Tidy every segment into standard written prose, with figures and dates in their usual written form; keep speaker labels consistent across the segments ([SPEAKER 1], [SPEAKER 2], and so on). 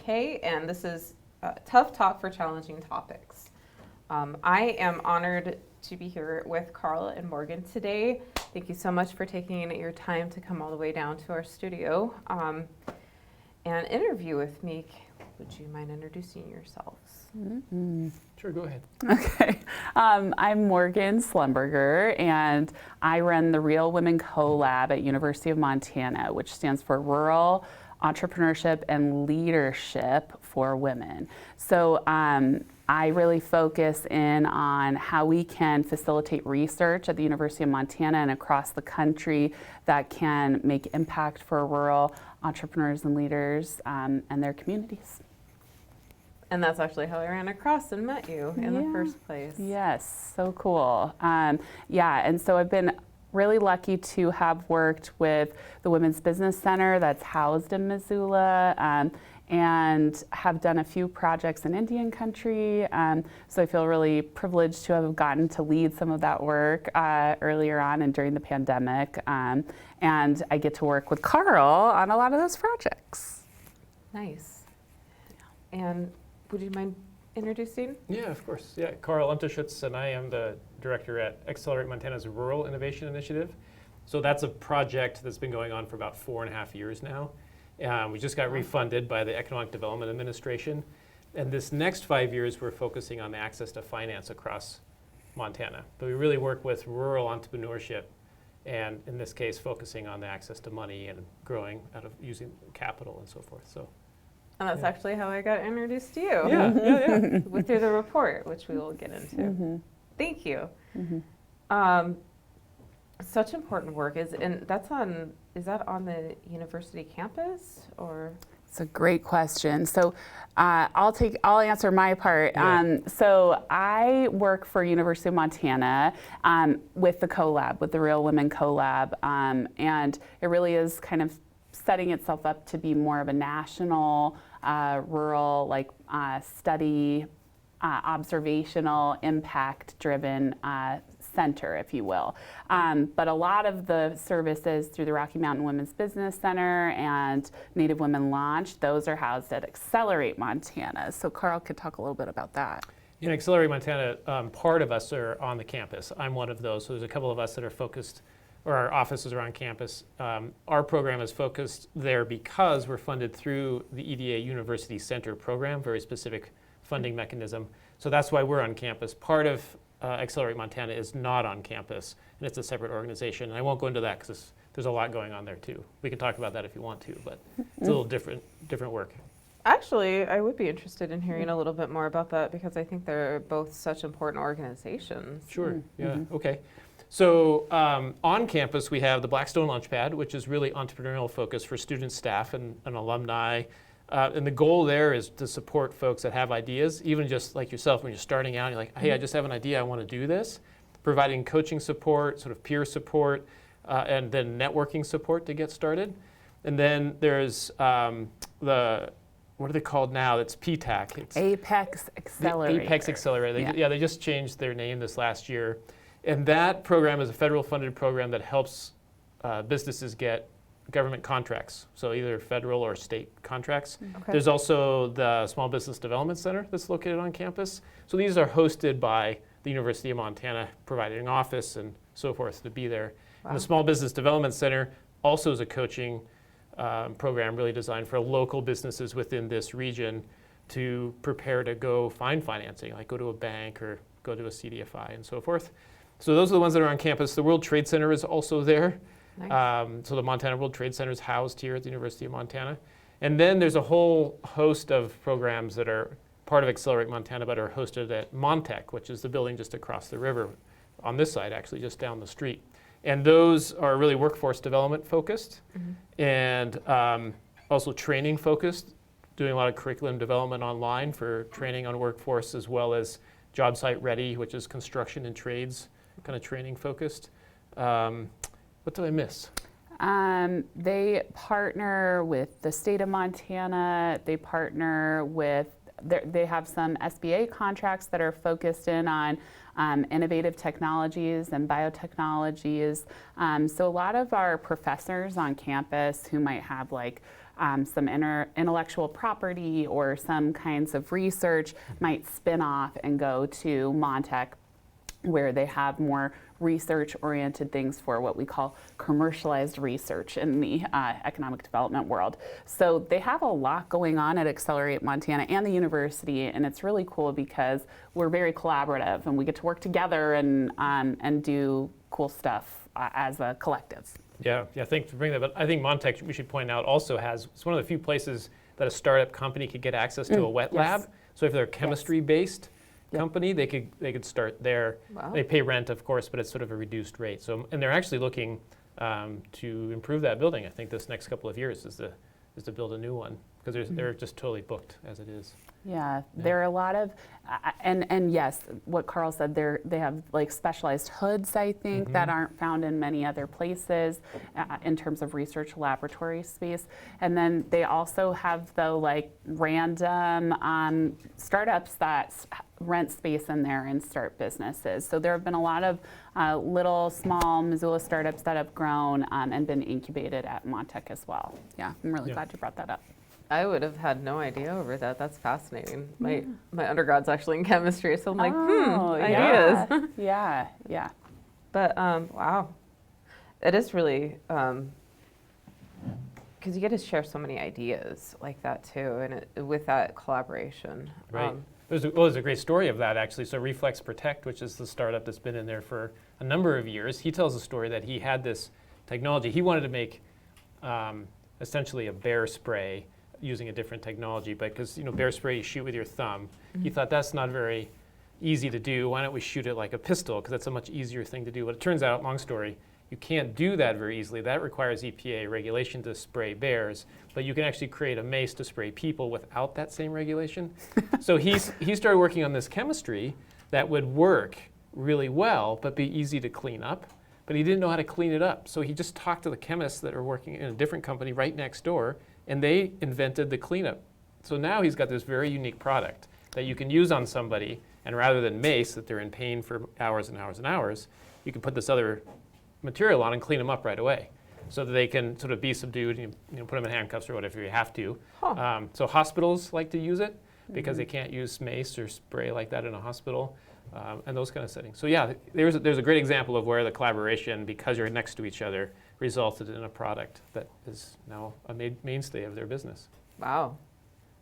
[SPEAKER 1] UK, and this is Tough Talk for Challenging Topics. I am honored to be here with Karl and Morgan today. Thank you so much for taking your time to come all the way down to our studio and interview with me. Would you mind introducing yourselves?
[SPEAKER 2] Mm-hmm.
[SPEAKER 3] Sure, go ahead.
[SPEAKER 2] Okay. I'm Morgan Slumberger, and I run the Real Women Co-Lab at University of Montana, which stands for Rural Entrepreneurship and Leadership for Women. So I really focus in on how we can facilitate research at the University of Montana and across the country that can make impact for rural entrepreneurs and leaders and their communities.
[SPEAKER 1] And that's actually how I ran across and met you in the first place.
[SPEAKER 2] Yes, so cool. And so I've been really lucky to have worked with the Women's Business Center that's housed in Missoula and have done a few projects in Indian country. So I feel really privileged to have gotten to lead some of that work earlier on and during the pandemic. And I get to work with Karl on a lot of those projects.
[SPEAKER 1] Nice. And would you mind introducing?
[SPEAKER 3] Yeah, of course. Yeah, Karl Unterschutz, and I am the director at Accelerate Montana's Rural Innovation Initiative. So that's a project that's been going on for about 4.5 years now. We just got refunded by the Economic Development Administration. And this next 5 years, we're focusing on the access to finance across Montana. But we really work with rural entrepreneurship, and in this case, focusing on the access to money and growing out of using capital and so forth. So.
[SPEAKER 1] And that's actually how I got introduced to you.
[SPEAKER 3] Yeah.
[SPEAKER 1] Through the report, which we will get into.
[SPEAKER 2] Mm-hmm.
[SPEAKER 1] Thank you.
[SPEAKER 2] Mm-hmm.
[SPEAKER 1] Such important work is that on the university campus or?
[SPEAKER 2] It's a great question. So I'll answer my part.
[SPEAKER 3] Yeah.
[SPEAKER 2] So I work for University of Montana with the co-lab, with the Real Women Co-Lab, and it really is kind of setting itself up to be more of a national, rural, study, observational, impact-driven center, if you will. But a lot of the services through the Rocky Mountain Women's Business Center and Native Women Launch, those are housed at Accelerate Montana. So Karl could talk a little bit about that.
[SPEAKER 3] In Accelerate Montana, part of us are on the campus. I'm one of those. So there's a couple of us that are focused, or our offices are on campus. Our program is focused there because we're funded through the EDA University Center program, very specific funding mechanism. So that's why we're on campus. Part of Accelerate Montana is not on campus, and it's a separate organization. And I won't go into that because there's a lot going on there too. We can talk about that if you want to, but it's a little different work.
[SPEAKER 1] Actually, I would be interested in hearing a little bit more about that because I think they're both such important organizations.
[SPEAKER 3] Sure, yeah, okay. So on campus, we have the Blackstone Launchpad, which is really entrepreneurial focused for students, staff, and alumni. And the goal there is to support folks that have ideas, even just like yourself when you're starting out, you're like, hey, I just have an idea, I want to do this. Providing coaching support, sort of peer support, and then networking support to get started. And then there's what are they called now? It's PTAC. It's
[SPEAKER 2] Apex Accelerator.
[SPEAKER 3] Apex Accelerator. They just changed their name this last year. And that program is a federal funded program that helps businesses get government contracts, so either federal or state contracts.
[SPEAKER 1] Okay.
[SPEAKER 3] There's also the Small Business Development Center that's located on campus. So these are hosted by the University of Montana, providing an office and so forth to be there.
[SPEAKER 1] Wow.
[SPEAKER 3] And the Small Business Development Center also is a coaching program really designed for local businesses within this region to prepare to go find financing, like go to a bank or go to a CDFI and so forth. So those are the ones that are on campus. The World Trade Center is also there.
[SPEAKER 1] Nice.
[SPEAKER 3] So the Montana World Trade Center is housed here at the University of Montana. And then there's a whole host of programs that are part of Accelerate Montana but are hosted at Montech, which is the building just across the river on this side, actually just down the street. And those are really workforce development focused and also training focused, doing a lot of curriculum development online for training on workforce, as well as Job Site Ready, which is construction and trades kind of training focused. What did I miss?
[SPEAKER 2] They partner with the state of Montana. They partner with, they have some SBA contracts that are focused in on innovative technologies and biotechnologies. So a lot of our professors on campus who might have like some intellectual property or some kinds of research might spin off and go to Montech, where they have more research-oriented things for what we call commercialized research in the economic development world. So they have a lot going on at Accelerate Montana and the university, and it's really cool because we're very collaborative and we get to work together and do cool stuff as a collective.
[SPEAKER 3] Yeah, thanks for bringing that. But I think Montech, we should point out, also it's one of the few places that a startup company could get access to a wet lab. So if they're a chemistry-based company, they could start there.
[SPEAKER 1] Wow.
[SPEAKER 3] They pay rent, of course, but it's sort of a reduced rate. So, and they're actually looking to improve that building. I think this next couple of years is to build a new one, because they're just totally booked as it is.
[SPEAKER 2] Yeah, there are a lot of, and yes, what Karl said, they have like specialized hoods, I think, that aren't found in many other places in terms of research laboratory space. And then they also have the like random startups that rent space in there and start businesses. So there have been a lot of little, small Missoula startups that have grown and been incubated at Montech as well. Yeah, I'm really glad you brought that up.
[SPEAKER 1] I would have had no idea over that. That's fascinating. My undergrad's actually in chemistry, so I'm like, ideas.
[SPEAKER 2] Yeah.
[SPEAKER 1] But wow, it is really because you get to share so many ideas like that too, and with that collaboration.
[SPEAKER 3] Right. There's a great story of that, actually. So Reflex Protect, which is the startup that's been in there for a number of years, he tells a story that he had this technology. He wanted to make essentially a bear spray using a different technology, but because bear spray you shoot with your thumb, he thought that's not very easy to do. Why don't we shoot it like a pistol, because that's a much easier thing to do. But it turns out, long story, you can't do that very easily. That requires EPA regulation to spray bears, but you can actually create a mace to spray people without that same regulation. So he started working on this chemistry that would work really well, but be easy to clean up. But he didn't know how to clean it up. So he just talked to the chemists that are working in a different company right next door, and they invented the cleanup. So now he's got this very unique product that you can use on somebody, and rather than mace, that they're in pain for hours and hours and hours, you can put this other material on and clean them up right away, so that they can sort of be subdued, and put them in handcuffs or whatever you have to. So hospitals like to use it because they can't use mace or spray like that in a hospital, and those kind of settings. So yeah, there's a great example of where the collaboration, because you're next to each other, resulted in a product that is now a mainstay of their business.
[SPEAKER 1] Wow,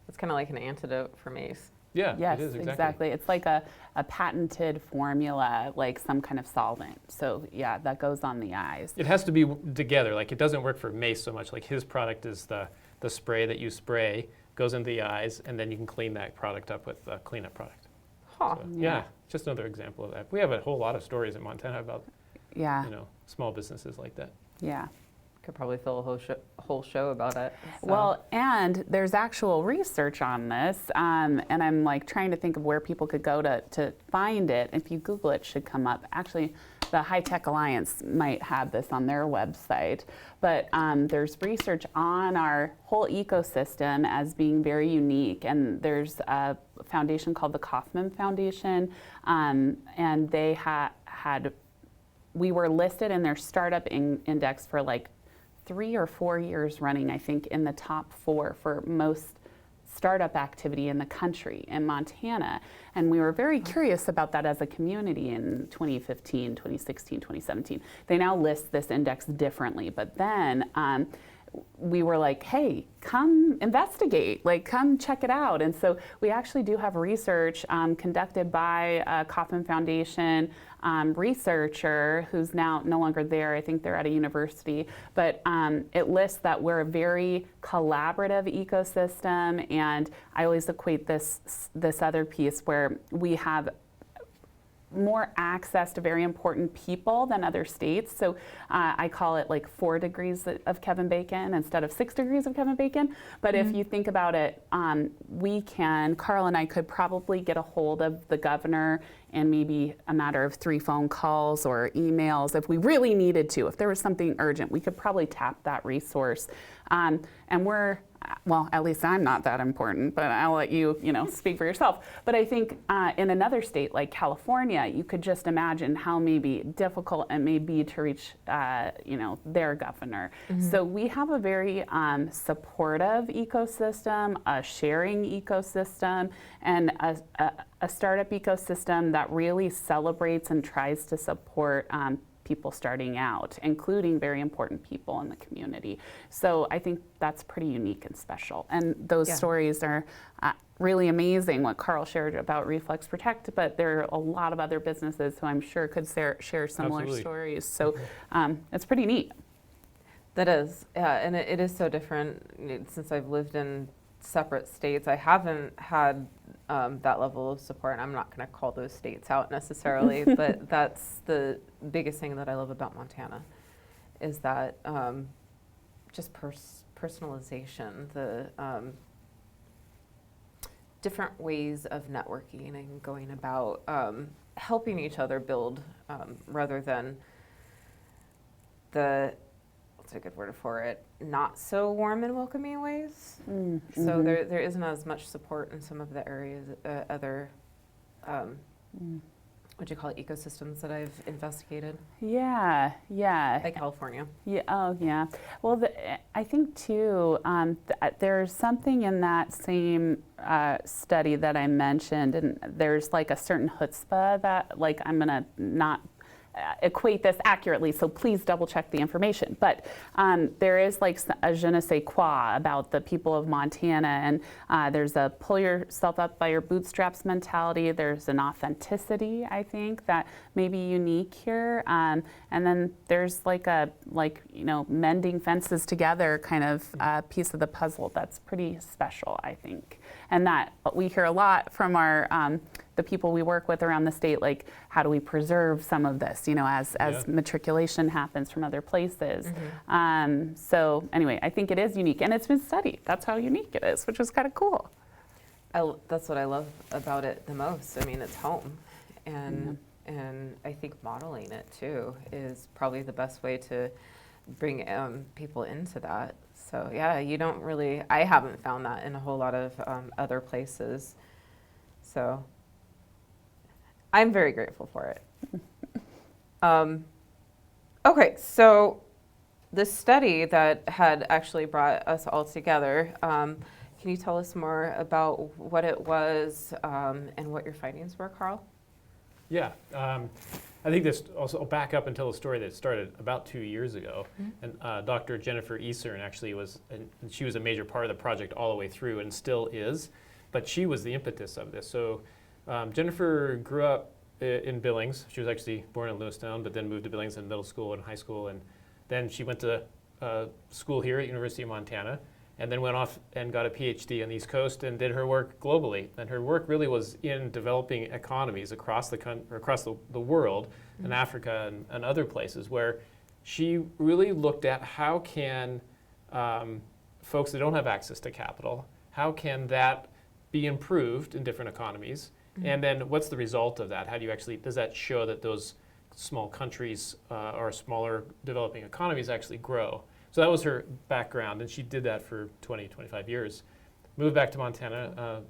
[SPEAKER 1] that's kind of like an antidote for mace.
[SPEAKER 3] Yeah,
[SPEAKER 2] yes,
[SPEAKER 3] it is,
[SPEAKER 2] exactly. It's like a patented formula, like some kind of solvent. So yeah, that goes on the eyes.
[SPEAKER 3] It has to be together. Like, it doesn't work for mace so much. Like, his product is the spray that you spray, goes into the eyes, and then you can clean that product up with a cleanup product.
[SPEAKER 1] Huh.
[SPEAKER 3] So, yeah, just another example of that. We have a whole lot of stories in Montana about small businesses like that.
[SPEAKER 2] Yeah.
[SPEAKER 1] Could probably fill a whole show about it. So.
[SPEAKER 2] Well, and there's actual research on this, and I'm like trying to think of where people could go to find it. If you Google it, it should come up. Actually, the High Tech Alliance might have this on their website. But there's research on our whole ecosystem as being very unique. And there's a foundation called the Kauffman Foundation, and they we were listed in their startup index for like 3 or 4 years running, I think, in the top 4 for most startup activity in the country in Montana. And we were very curious about that as a community in 2015, 2016, 2017. They now list this index differently, but then we were like, hey, come investigate, like come check it out. And so we actually do have research conducted by Kauffman Foundation researcher who's now no longer there. I think they're at a university, but it lists that we're a very collaborative ecosystem. And I always equate this other piece where we have more access to very important people than other states. So I call it like 4 degrees of Kevin Bacon instead of 6 degrees of Kevin Bacon. But if you think about it, Karl and I could probably get a hold of the governor in maybe a matter of 3 phone calls or emails if we really needed to. If there was something urgent, we could probably tap that resource. And we're well, at least I'm not that important, but I'll let you, speak for yourself. But I think in another state like California, you could just imagine how maybe difficult it may be to reach, their governor. So we have a very supportive ecosystem, a sharing ecosystem, and a startup ecosystem that really celebrates and tries to support people starting out, including very important people in the community. So I think that's pretty unique and special. And those stories are really amazing, what Karl shared about Reflex Protect, but there are a lot of other businesses who I'm sure could share similar
[SPEAKER 3] Absolutely.
[SPEAKER 2] stories. So it's pretty neat.
[SPEAKER 1] That is, and it is so different. Since I've lived in separate states, I haven't had that level of support. And I'm not going to call those states out necessarily, but that's the biggest thing that I love about Montana, is that just personalization, the different ways of networking and going about helping each other build, rather than the, what's a good word for it, not so warm and welcoming ways. So there isn't as much support in some of the areas, other, what do you call it, ecosystems that I've investigated,
[SPEAKER 2] Yeah.
[SPEAKER 1] like California.
[SPEAKER 2] Yeah. Oh, yeah. Well, I think too, there's something in that same study that I mentioned, and there's like a certain chutzpah that, like, I'm gonna not equate this accurately, so please double check the information. But there is like a je ne sais quoi about the people of Montana, and there's a pull yourself up by your bootstraps mentality. There's an authenticity, I think, that may be unique here. And then there's like mending fences together kind of piece of the puzzle that's pretty special, I think. And that we hear a lot from our the people we work with around the state, like, how do we preserve some of this, as matriculation happens from other places. So anyway, I think it is unique, and it's been studied. That's how unique it is, which is kind of cool.
[SPEAKER 1] That's what I love about it the most. I mean, it's home, and I think modeling it too is probably the best way to bring people into that. So yeah, I haven't found that in a whole lot of other places. So I'm very grateful for it. Okay, so the study that had actually brought us all together, can you tell us more about what it was and what your findings were, Karl?
[SPEAKER 3] Yeah, I think this also, I'll back up and tell a story that started about 2 years ago. And Dr. Jennifer Eastern actually she was a major part of the project all the way through and still is, but she was the impetus of this. So Jennifer grew up in Billings. She was actually born in Lewistown, but then moved to Billings in middle school and high school. And then she went to school here at University of Montana, and then went off and got a PhD on the East Coast and did her work globally. And her work really was in developing economies across the world, in Africa and other places, where she really looked at how can folks that don't have access to capital, how can that be improved in different economies? And then what's the result of that? How do you actually, does that show that those small countries or smaller developing economies actually grow? So that was her background, and she did that for 20, 25 years. Moved back to Montana,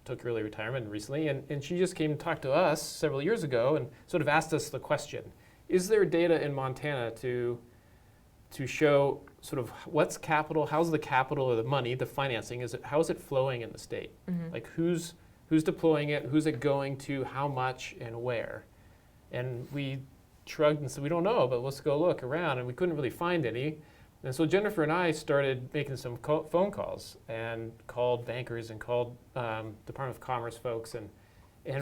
[SPEAKER 3] took early retirement recently, and she just came and talked to us several years ago and sort of asked us the question, is there data in Montana to show sort of what's capital, how's the capital or the money, the financing, how is it flowing in the state? Like who's deploying it, who's it going to, how much, and where? And we shrugged and said, we don't know, but let's go look around, and we couldn't really find any. And so Jennifer and I started making some phone calls and called bankers and called Department of Commerce folks and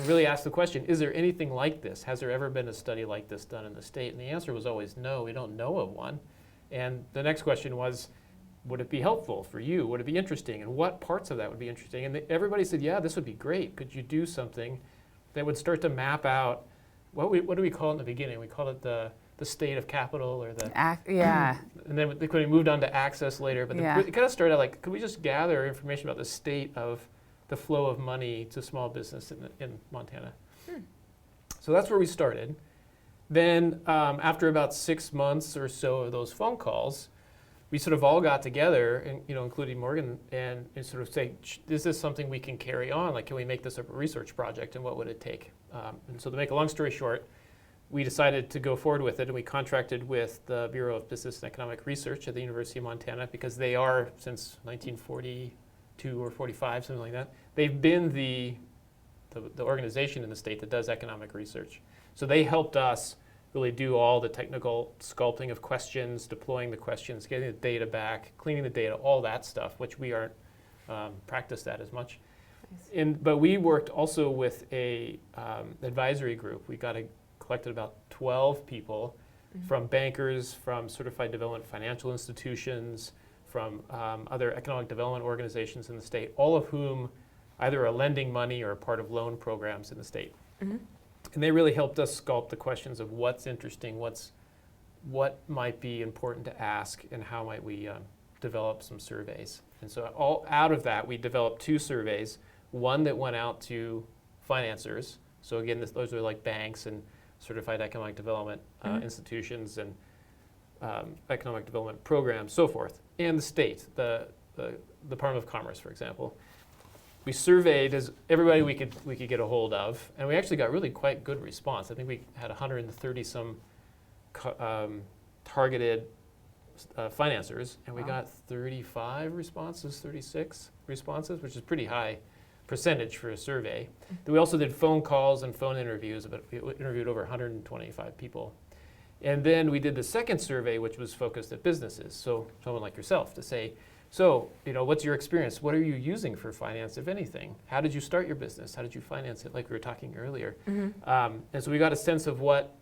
[SPEAKER 3] really asked the question, is there anything like this? Has there ever been a study like this done in the state? And the answer was always no, we don't know of one. And the next question was, would it be helpful for you? Would it be interesting? And what parts of that would be interesting? And everybody said, yeah, this would be great. Could you do something that would start to map out, what do we call it in the beginning? We called it the state of capital, or the and then we moved on to access later, but it kind of started out like, could we just gather information about the state of the flow of money to small business in Montana? So that's where we started. Then after about 6 months or so of those phone calls, we sort of all got together, and including Morgan, and sort of say, is this something we can carry on? Like, can we make this a research project, and what would it take? And so to make a long story short, we decided to go forward with it, and we contracted with the Bureau of Business and Economic Research at the University of Montana, because they are, since 1942 or 45, something like that, they've been the organization in the state that does economic research. So they helped us really do all the technical sculpting of questions, deploying the questions, getting the data back, cleaning the data, all that stuff, which we aren't practiced at as much.
[SPEAKER 1] Nice.
[SPEAKER 3] But we worked also with a advisory group. We collected about 12 people from bankers, from certified development financial institutions, from other economic development organizations in the state, all of whom either are lending money or are part of loan programs in the state.
[SPEAKER 1] Mm-hmm.
[SPEAKER 3] And they really helped us sculpt the questions of what's interesting, what might be important to ask, and how might we develop some surveys. And so all out of that, we developed 2 surveys, one that went out to financiers. So again, those are like banks and certified economic development institutions and economic development programs, so forth, and the state, the Department of Commerce, for example. We surveyed as everybody we could get a hold of, and we actually got really quite good response. I think we had 130 some targeted financiers, and we got 35 responses, 36 responses, which is pretty high percentage for a survey. Then we also did phone calls and phone interviews. We interviewed over 125 people. And then we did the second survey, which was focused at businesses. So someone like yourself to say, so, what's your experience? What are you using for finance, if anything? How did you start your business? How did you finance it, like we were talking earlier? And so we got a sense of what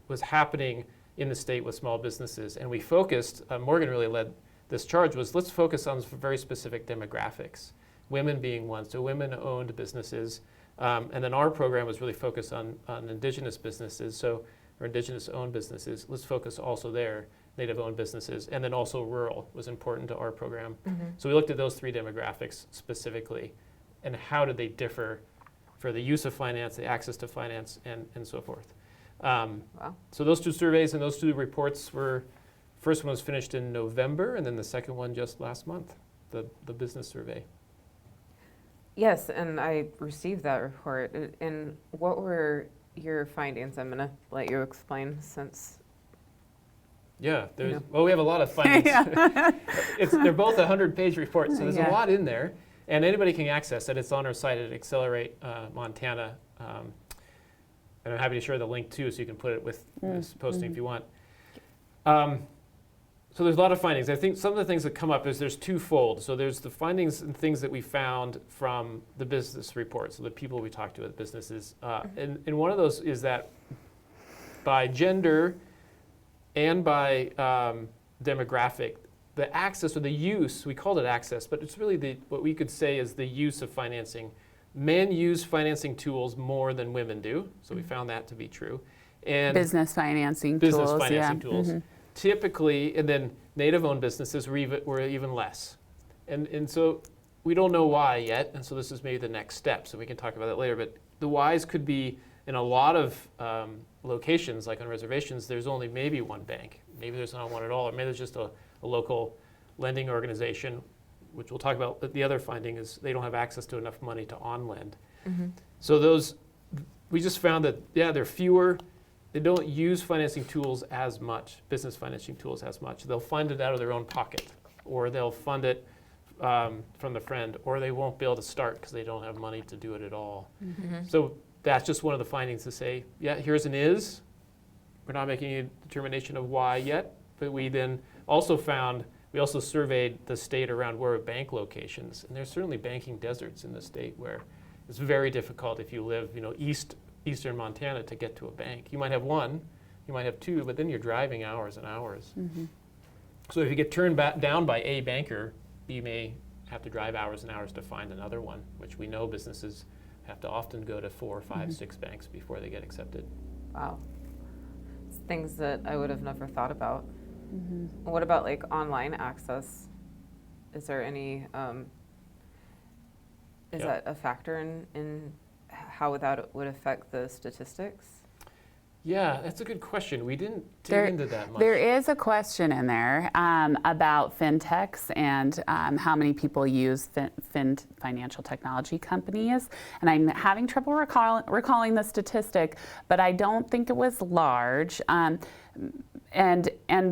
[SPEAKER 3] was happening in the state with small businesses. And we focused, Morgan really led this charge, was let's focus on very specific demographics, women being one, so women-owned businesses. And then our program was really focused on indigenous businesses, or indigenous-owned businesses. Let's focus also there. Native-owned businesses, and then also rural was important to our program. So we looked at those 3 demographics specifically, and how did they differ for the use of finance, the access to finance, and so forth.
[SPEAKER 1] Wow.
[SPEAKER 3] So those 2 surveys and those 2 reports first one was finished in November, and then the second one just last month, the business survey.
[SPEAKER 1] Yes, and I received that report. And what were your findings? I'm going to let you explain since...
[SPEAKER 3] Yeah, we have a lot of findings. They're both 100-page reports, so there's a lot in there, and anybody can access it. It's on our site at Accelerate Montana, and I'm happy to share the link too, so you can put it with this posting if you want. So there's a lot of findings. I think some of the things that come up is there's twofold. So there's the findings and things that we found from the business report, so the people we talked to at businesses, and one of those is that by gender and by demographic, the access or the use, we called it access, but it's really what we could say is the use of financing. Men use financing tools more than women do, so we found that to be true. And
[SPEAKER 2] business financing
[SPEAKER 3] tools. Typically, and then native-owned businesses were even less. And so we don't know why yet, and so this is maybe the next step, so we can talk about that later, but the whys could be in a lot of locations, like on reservations, there's only maybe one bank. Maybe there's not one at all, or maybe there's just a local lending organization, which we'll talk about. But the other finding is they don't have access to enough money to on-lend. So we just found that, there are fewer. They don't use financing tools as much, business financing tools as much. They'll fund it out of their own pocket, or they'll fund it from the friend, or they won't be able to start because they don't have money to do it at all. So that's just one of the findings to say, here's an is. We're not making a determination of why yet, but we then also surveyed the state around where are bank locations, and there's certainly banking deserts in the state where it's very difficult if you live, eastern Montana to get to a bank. You might have one, you might have 2, but then you're driving hours and hours. So if you get turned down by a banker, you may have to drive hours and hours to find another one, which we know businesses have to often go to 4, 5, 6 banks before they get accepted.
[SPEAKER 1] Wow. It's things that I would have never thought about. What about like online access? Is there any, that a factor in how that would affect the statistics?
[SPEAKER 3] Yeah, that's a good question. We didn't dig into that much.
[SPEAKER 2] There is a question in there about fintechs and how many people use financial technology companies. And I'm having trouble recalling the statistic, but I don't think it was large. And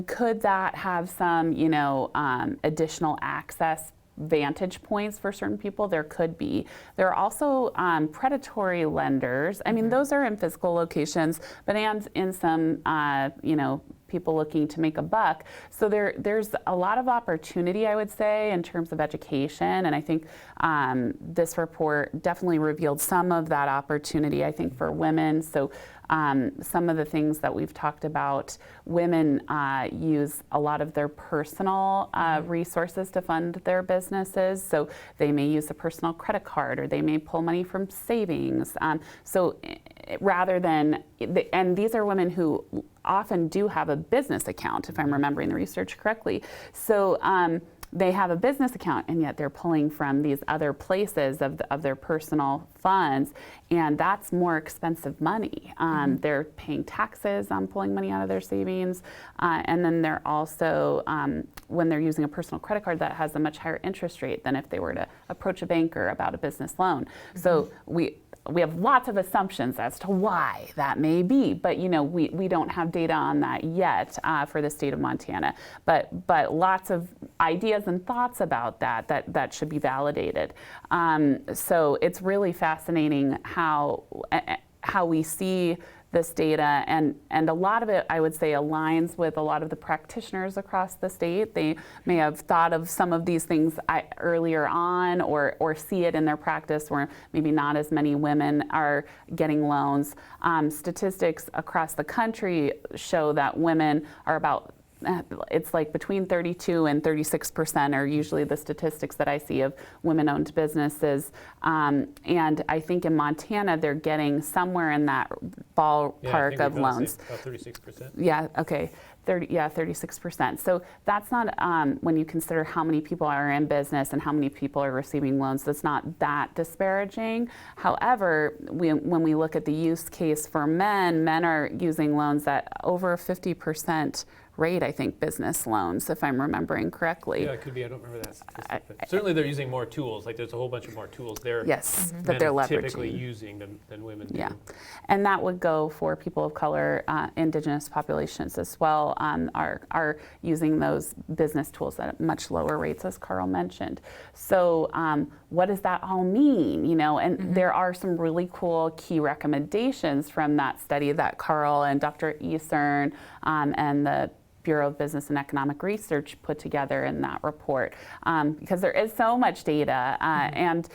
[SPEAKER 2] could that have some, additional access vantage points for certain people? There could be. There are also predatory lenders. I mean, those are in physical locations, but and in some, people looking to make a buck. So there's a lot of opportunity, I would say, in terms of education. And I think this report definitely revealed some of that opportunity, I think, for women. So some of the things that we've talked about, women use a lot of their personal resources to fund their businesses. So they may use a personal credit card, or they may pull money from savings. Rather than, and these are women who often do have a business account, if I'm remembering the research correctly. So they have a business account, and yet they're pulling from these other places of their personal funds, and that's more expensive money. They're paying taxes on pulling money out of their savings, and then they're also, when they're using a personal credit card, that has a much higher interest rate than if they were to approach a banker about a business loan. So we have lots of assumptions as to why that may be, but we don't have data on that yet for the state of Montana. But lots of ideas and thoughts about that should be validated. So it's really fascinating how we see this data, and a lot of it, I would say, aligns with a lot of the practitioners across the state. They may have thought of some of these things earlier on, or see it in their practice where maybe not as many women are getting loans. Statistics across the country show that women are about, it's like between 32 and 36% are usually the statistics that I see of women-owned businesses. And I think in Montana, they're getting somewhere in that ballpark of loans.
[SPEAKER 3] About 36%.
[SPEAKER 2] Yeah, okay. 36%. So that's not, when you consider how many people are in business and how many people are receiving loans, that's not that disparaging. However, when we look at the use case for men are using loans at over 50% rate, I think, business loans, if I'm remembering correctly.
[SPEAKER 3] Yeah, it could be. I don't remember that statistic. Certainly they're using more tools. Like there's a whole bunch of more tools there.
[SPEAKER 2] Yes, that they're leveraging.
[SPEAKER 3] Typically using than women do.
[SPEAKER 2] Yeah, and that would go for people of color, indigenous populations as well, are using those business tools at much lower rates, as Karl mentioned. So what does that all mean? And there are some really cool key recommendations from that study that Karl and Dr. Eastern and the Bureau of Business and Economic Research put together in that report, because there is so much data. And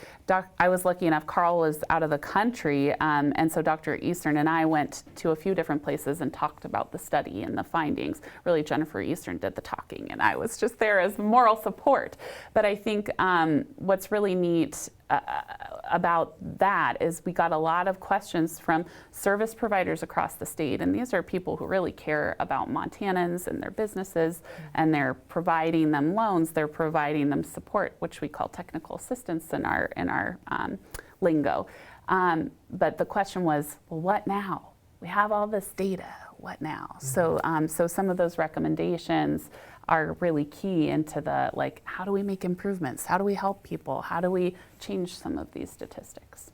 [SPEAKER 2] I was lucky enough, Karl was out of the country, and so Dr. Eastern and I went to a few different places and talked about the study and the findings. Really, Jennifer Eastern did the talking, and I was just there as moral support. But I think what's really neat about that is we got a lot of questions from service providers across the state, and these are people who really care about Montanans and their businesses, and they're providing them loans, they're providing them support, which we call technical assistance in our lingo. But the question was, well, what now? We have all this data, what now? So some of those recommendations are really key into the, how do we make improvements? How do we help people? How do we change some of these statistics?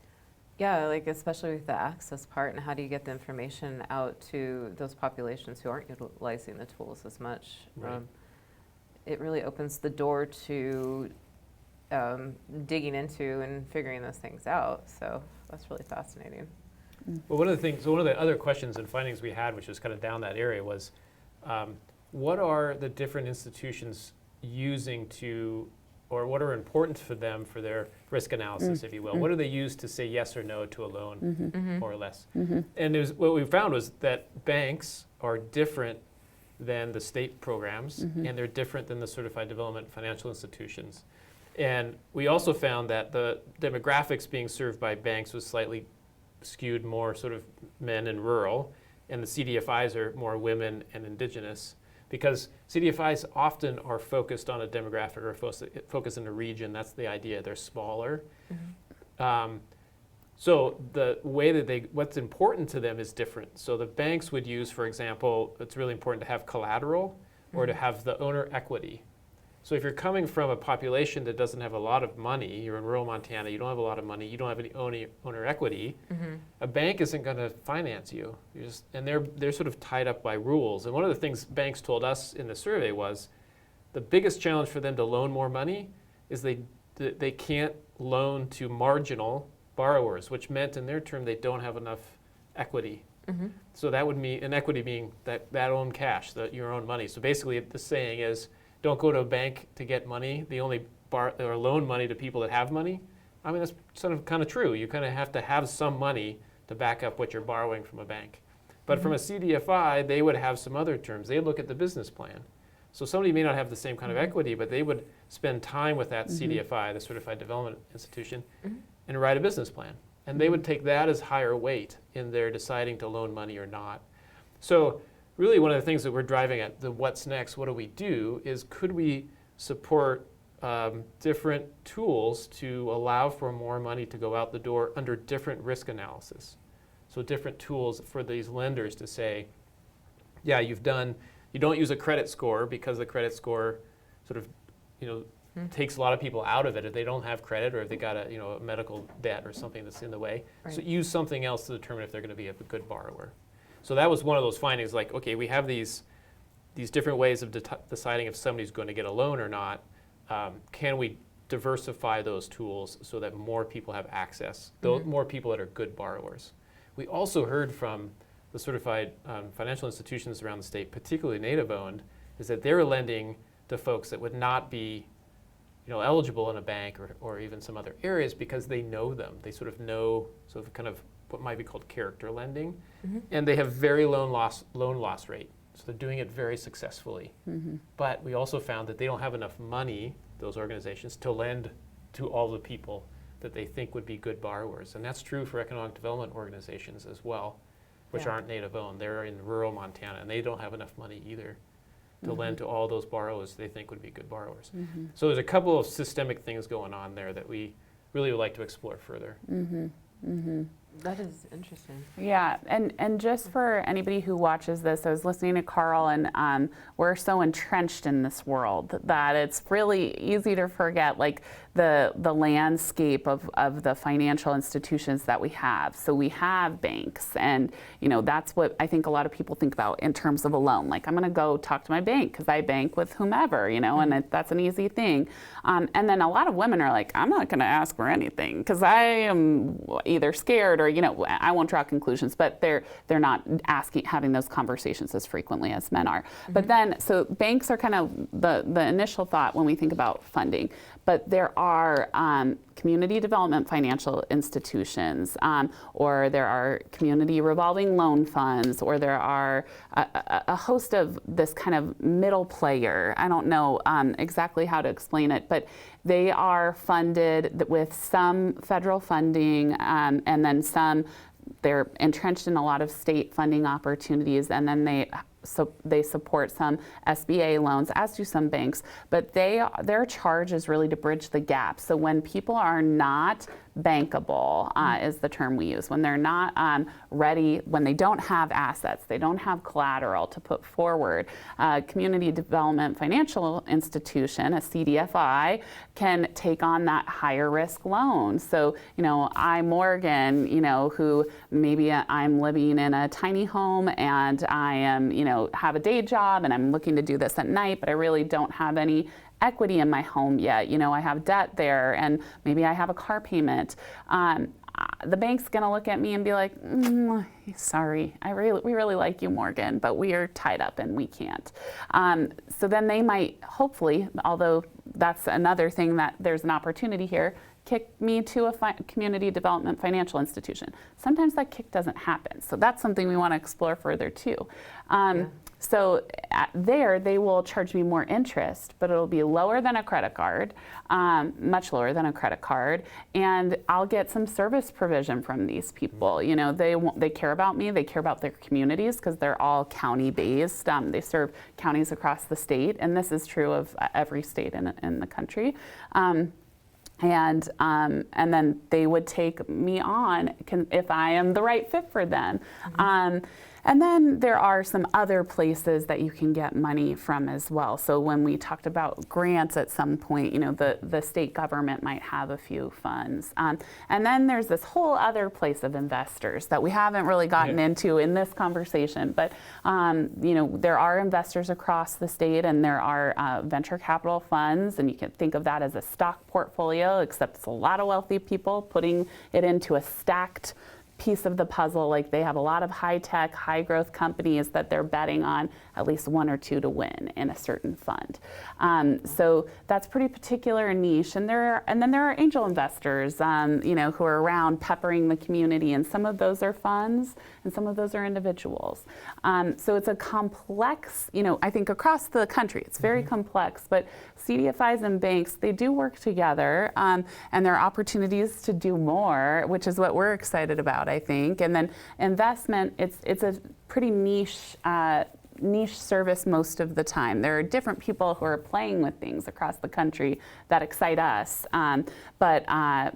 [SPEAKER 1] Yeah, especially with the access part, and how do you get the information out to those populations who aren't utilizing the tools as much?
[SPEAKER 3] Right.
[SPEAKER 1] It really opens the door to digging into and figuring those things out. So that's really fascinating.
[SPEAKER 3] Well, one of the other questions and findings we had, which was kind of down that area, was what are the different institutions using to, or what are important for them for their risk analysis, if you will? What do they use to say yes or no to a loan, more or less? And what we found was that banks are different than the state programs, and they're different than the certified development financial institutions. And we also found that the demographics being served by banks was slightly skewed more sort of men and rural, and the CDFIs are more women and indigenous, because CDFIs often are focused on a demographic or focused in a region. That's the idea. They're smaller. So the way that what's important to them is different. So the banks would use, for example, it's really important to have collateral or to have the owner equity. So if you're coming from a population that doesn't have a lot of money, you're in rural Montana, you don't have a lot of money, you don't have any owner equity, a bank isn't going to finance you. And they're sort of tied up by rules. And one of the things banks told us in the survey was the biggest challenge for them to loan more money is they can't loan to marginal borrowers, which meant in their term they don't have enough equity. So that would mean, an equity being that own cash, your own money. So basically the saying is, don't go to a bank to get money. They only or loan money to people that have money. I mean, that's sort of kind of true. You kind of have to have some money to back up what you're borrowing from a bank. But from a CDFI, they would have some other terms. They'd look at the business plan. So somebody may not have the same kind of equity, but they would spend time with that CDFI, the Certified Development Institution, and write a business plan. And they would take that as higher weight in their deciding to loan money or not. So really one of the things that we're driving at, the what's next, what do we do, is could we support different tools to allow for more money to go out the door under different risk analysis. So different tools for these lenders to say, yeah, you don't use a credit score because the credit score sort of, takes a lot of people out of it if they don't have credit or if they got a medical debt or something that's in the way. Right. So use something else to determine if they're going to be a good borrower. So that was one of those findings, like, okay, we have these different ways of deciding if somebody's going to get a loan or not. Can we diversify those tools so that more people have access, more people that are good borrowers? We also heard from the certified financial institutions around the state, particularly native-owned, is that they're lending to folks that would not be eligible in a bank or even some other areas because they know them. They sort of know kind of what might be called character lending, and they have very low loan loss rate. So they're doing it very successfully. But we also found that they don't have enough money, those organizations, to lend to all the people that they think would be good borrowers. And that's true for economic development organizations as well, which aren't native owned. They're in rural Montana, and they don't have enough money either to lend to all those borrowers they think would be good borrowers. So there's a couple of systemic things going on there that we really would like to explore further.
[SPEAKER 1] That is interesting.
[SPEAKER 2] Yeah, and just for anybody who watches this, I was listening to Karl, and we're so entrenched in this world that it's really easy to forget, like, the landscape of the financial institutions that we have. So we have banks, and that's what I think a lot of people think about in terms of a loan. Like, I'm going to go talk to my bank because I bank with whomever, and that's an easy thing. And then a lot of women are like, I'm not going to ask for anything because I am either scared or I won't draw conclusions. But they're not having those conversations as frequently as men are. But then, so banks are kind of the initial thought when we think about funding. But there are community development financial institutions, or there are community revolving loan funds, or there are a host of this kind of middle player. I don't know exactly how to explain it, but they are funded with some federal funding, and then they're entrenched in a lot of state funding opportunities, and then they support some SBA loans, as do some banks, but their charge is really to bridge the gap. So when people are not bankable, is the term we use, when they're not ready, when they don't have assets, they don't have collateral to put forward, Community Development Financial Institution, a CDFI, can take on that higher risk loan. So, I'm Morgan, who maybe I'm living in a tiny home and I am, have a day job and I'm looking to do this at night, but I really don't have any equity in my home yet. I have debt there and maybe I have a car payment. The bank's going to look at me and be like, sorry, we really like you, Morgan, but we are tied up and we can't. So then they might, hopefully, although that's another thing that there's an opportunity here, kick me to a community development financial institution. Sometimes that kick doesn't happen. So that's something we want to explore further too. So there, they will charge me more interest, but it'll be lower than a credit card, much lower than a credit card, and I'll get some service provision from these people. They care about me, they care about their communities because they're all county-based. They serve counties across the state, and this is true of every state in the country. And then they would take me on if I am the right fit for them. And then there are some other places that you can get money from as well. So when we talked about grants at some point, the state government might have a few funds. And then there's this whole other place of investors that we haven't really gotten into in this conversation. But there are investors across the state, and there are venture capital funds, and you can think of that as a stock portfolio, except it's a lot of wealthy people putting it into a stacked piece of the puzzle. Like, they have a lot of high-tech, high-growth companies that they're betting on at least one or two to win in a certain fund. So that's pretty particular and niche. And then there are angel investors, who are around peppering the community. And some of those are funds, and some of those are individuals. So it's a complex, I think across the country, it's very complex. But CDFIs and banks, they do work together, and there are opportunities to do more, which is what we're excited about, I think. And then investment, it's a pretty niche service most of the time. There are different people who are playing with things across the country that excite us, but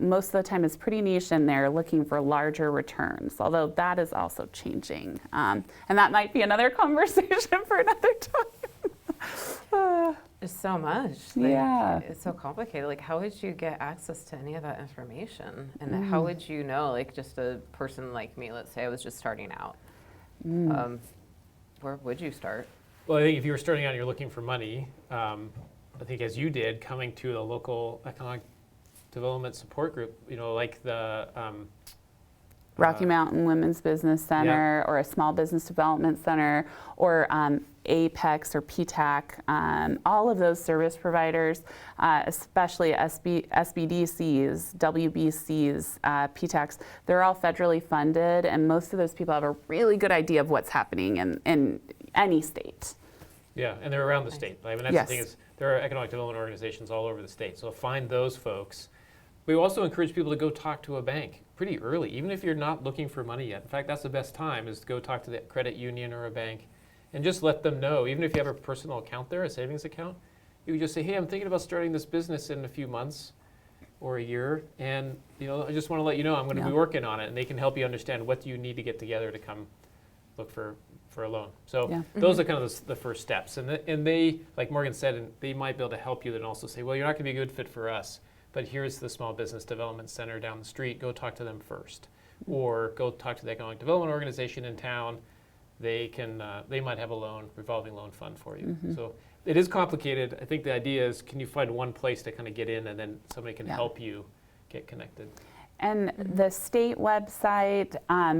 [SPEAKER 2] most of the time it's pretty niche, and they're looking for larger returns, although that is also changing. And that might be another conversation for another time.
[SPEAKER 1] There's so much.
[SPEAKER 2] Yeah.
[SPEAKER 1] It's so complicated. Like, how would you get access to any of that information? And how would you know, like, just a person like me, let's say I was just starting out. Where would you start?
[SPEAKER 3] Well, I think if you were starting out and you're looking for money, I think as you did, coming to a local economic development support group, like the
[SPEAKER 2] Rocky Mountain Women's Business Center, or a small business development center, or Apex or PTAC, all of those service providers, especially SBDCs, WBCs, PTACs, they're all federally funded, and most of those people have a really good idea of what's happening in any state.
[SPEAKER 3] Yeah, and they're around the state. I mean, that's the thing is, there are economic development organizations all over the state, so find those folks. We also encourage people to go talk to a bank pretty early, even if you're not looking for money yet. In fact, that's the best time, is to go talk to the credit union or a bank and just let them know. Even if you have a personal account there, a savings account, you can just say, hey, I'm thinking about starting this business in a few months or a year, and I just want to let you know I'm going to be working on it, and they can help you understand what you need to get together to come look for a loan. So those are kind of the first steps. And they, like Morgan said, and they might be able to help you and also say, well, you're not going to be a good fit for us, but here's the Small Business Development Center down the street. Go talk to them first. Or go talk to the economic development organization in town. They might have a revolving loan fund for you. So it is complicated. I think the idea is, can you find one place to kind of get in, and then somebody can help you get connected.
[SPEAKER 2] And the state website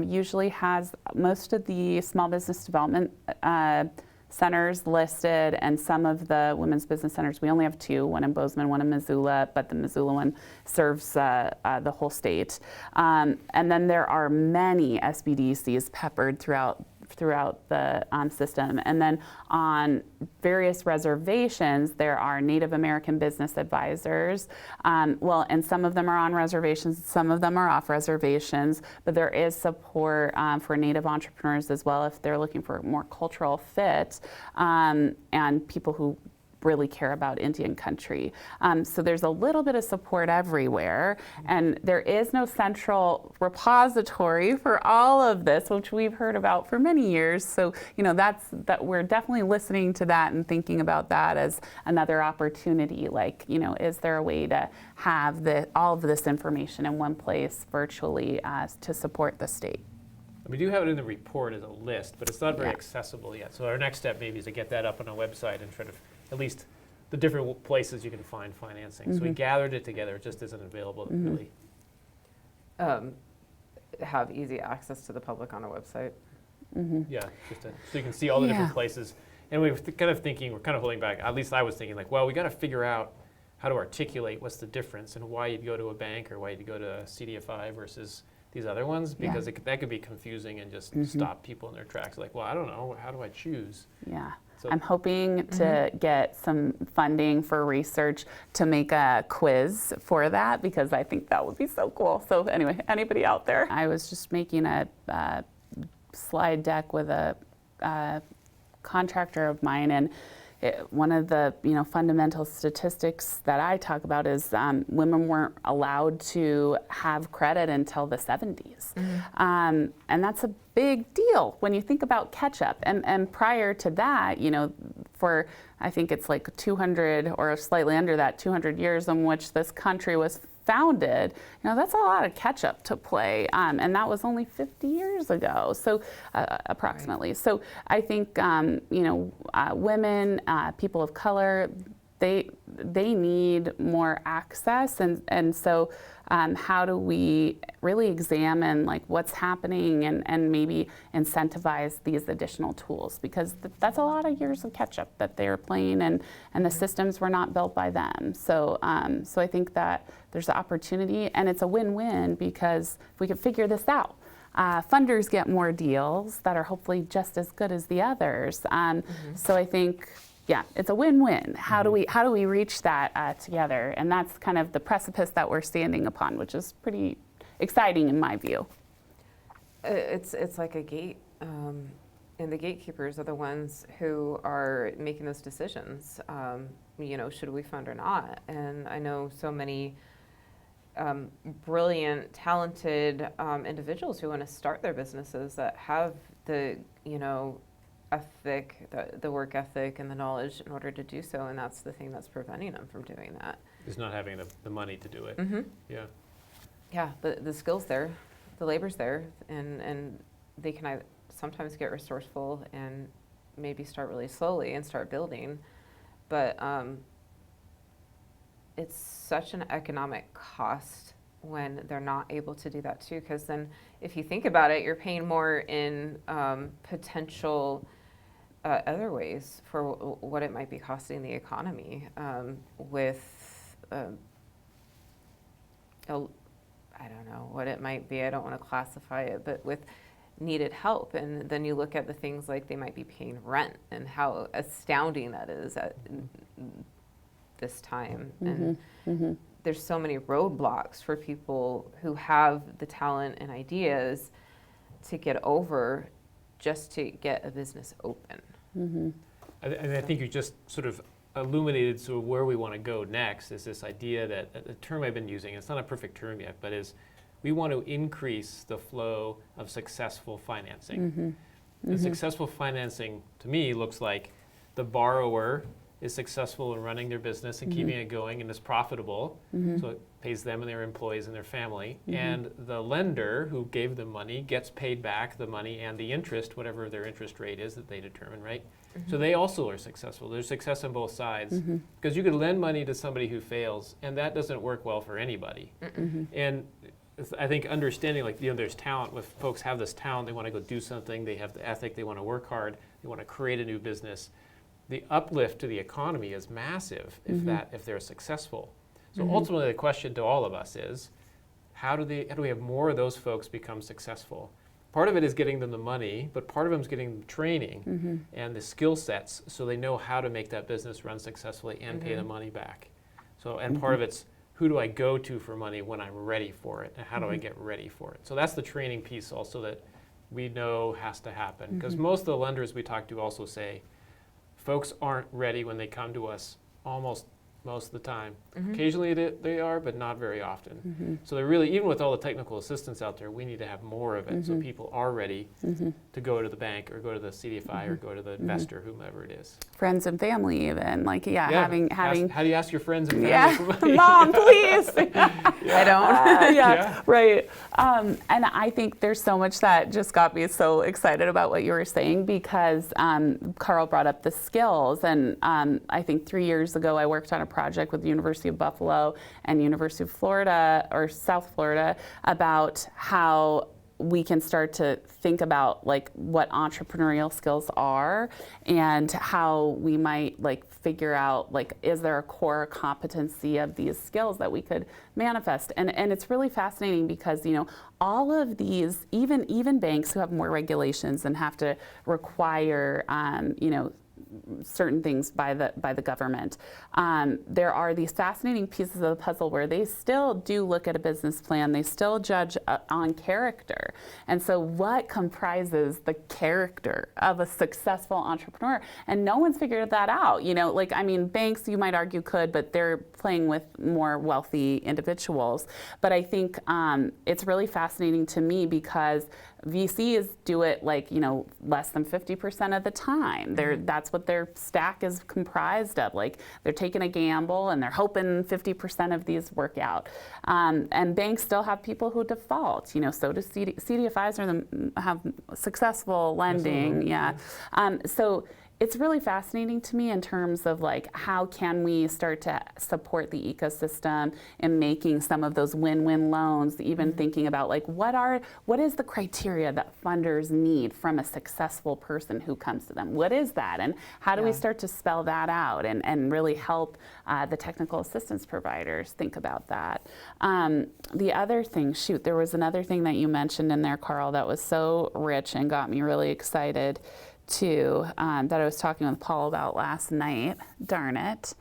[SPEAKER 2] usually has most of the small business development centers listed, and some of the women's business centers. We only have two, one in Bozeman, one in Missoula, but the Missoula one serves the whole state. And then there are many SBDCs peppered throughout the system. And then on various reservations, there are Native American business advisors. And some of them are on reservations, some of them are off reservations, but there is support for Native entrepreneurs as well if they're looking for a more cultural fit, and people who really care about Indian country. So there's a little bit of support everywhere, and there is no central repository for all of this, which we've heard about for many years. So that we're definitely listening to that and thinking about that as another opportunity. Like, is there a way to have all of this information in one place virtually to support the state?
[SPEAKER 3] We do have it in the report as a list, but it's not very accessible yet. So our next step maybe is to get that up on our website and try to at least the different places you can find financing. So we gathered it together. It just isn't available really.
[SPEAKER 1] Have easy access to the public on a website.
[SPEAKER 3] Yeah, so you can see all the different places. And we're kind of holding back. At least I was thinking, like, well, we got to figure out how to articulate what's the difference and why you'd go to a bank or why you'd go to a CDFI versus these other ones, because that could be confusing and just stop people in their tracks. Like, well, I don't know, how do I choose?
[SPEAKER 2] Yeah.
[SPEAKER 3] So
[SPEAKER 2] I'm hoping to get some funding for research to make a quiz for that, because I think that would be so cool. So anyway, anybody out there? I was just making a slide deck with a contractor of mine, and one of the fundamental statistics that I talk about is women weren't allowed to have credit until the 70s. And that's a big deal when you think about catch-up. And prior to that, for I think it's like 200 or slightly under that, 200 years in which this country was founded, that's a lot of catch-up to play, and that was only 50 years ago, so approximately. Right. So I think women, people of color, they need more access, and so how do we really examine like what's happening and maybe incentivize these additional tools, because that's a lot of years of catch-up that they're playing, and the systems were not built by them. So so I think that there's an opportunity, and it's a win-win, because if we can figure this out, funders get more deals that are hopefully just as good as the others. So I think, yeah, it's a win-win. How do we reach that together? And that's kind of the precipice that we're standing upon, which is pretty exciting in my view.
[SPEAKER 1] It's like a gate, and the gatekeepers are the ones who are making those decisions. Should we fund or not? And I know so many brilliant, talented individuals who want to start their businesses that have the ethic, the work ethic and the knowledge in order to do so, and that's the thing that's preventing them from doing that.
[SPEAKER 3] Is not having the money to do it.
[SPEAKER 1] Yeah, the skills there, the labor's there, and they can sometimes get resourceful and maybe start really slowly and start building, but it's such an economic cost when they're not able to do that too, because then if you think about it, you're paying more in potential other ways for what it might be costing the economy with, I don't know what it might be, I don't want to classify it, but with needed help. And then you look at the things like they might be paying rent and how astounding that is at this time. And there's so many roadblocks for people who have the talent and ideas to get over just to get a business open.
[SPEAKER 3] I think you just sort of illuminated sort of where we want to go next, is this idea that the term I've been using, it's not a perfect term yet, but is we want to increase the flow of successful financing. And successful financing to me looks like the borrower is successful in running their business and keeping it going and is profitable, so it pays them and their employees and their family, and the lender who gave them money gets paid back the money and the interest, whatever their interest rate is that they determine, right? So they also are successful. There's success on both sides, because you could lend money to somebody who fails, and that doesn't work well for anybody. And I think understanding, like, there's talent. If folks have this talent, they want to go do something, they have the ethic, they want to work hard, they want to create a new business. The uplift to the economy is massive if they're successful. So ultimately, the question to all of us is, how do we have more of those folks become successful? Part of it is getting them the money, but part of them is getting them training and the skill sets, so they know how to make that business run successfully and pay the money back. So, and part of it's, who do I go to for money when I'm ready for it, and how do I get ready for it? So that's the training piece also that we know has to happen, because most of the lenders we talk to also say, folks aren't ready when they come to us almost most of the time. Occasionally they are, but not very often. So they're really, even with all the technical assistance out there, we need to have more of it so people are ready to go to the bank or go to the CDFI or go to the investor, whomever it is.
[SPEAKER 2] Friends and family even, like, having
[SPEAKER 3] how do you ask your friends and family for money?
[SPEAKER 2] Mom, please.
[SPEAKER 1] I don't.
[SPEAKER 2] Right. And I think there's so much that just got me so excited about what you were saying, because Karl brought up the skills, and I think 3 years ago I worked on a project with the University of Buffalo and University of Florida, or South Florida, about how we can start to think about like what entrepreneurial skills are, and how we might like figure out, like, is there a core competency of these skills that we could manifest? And it's really fascinating, because all of these, even banks who have more regulations and have to require certain things by the government. There are these fascinating pieces of the puzzle where they still do look at a business plan. They still judge on character. And so what comprises the character of a successful entrepreneur? And no one's figured that out. Like, I mean, banks, you might argue, could, but they're playing with more wealthy individuals. But I think it's really fascinating to me because VCs do it like, less than 50% of the time. That's what their stack is comprised of. Like, they're taking a gamble and they're hoping 50% of these work out. And banks still have people who default. So do CDFIs have successful lending. Yeah. So it's really fascinating to me in terms of like, how can we start to support the ecosystem in making some of those win-win loans, even thinking about like, what is the criteria that funders need from a successful person who comes to them? What is that? And how do we start to spell that out and really help the technical assistance providers think about that? The other thing, there was another thing that you mentioned in there, Karl, that was so rich and got me really excited too, that I was talking with Paul about last night. Darn it.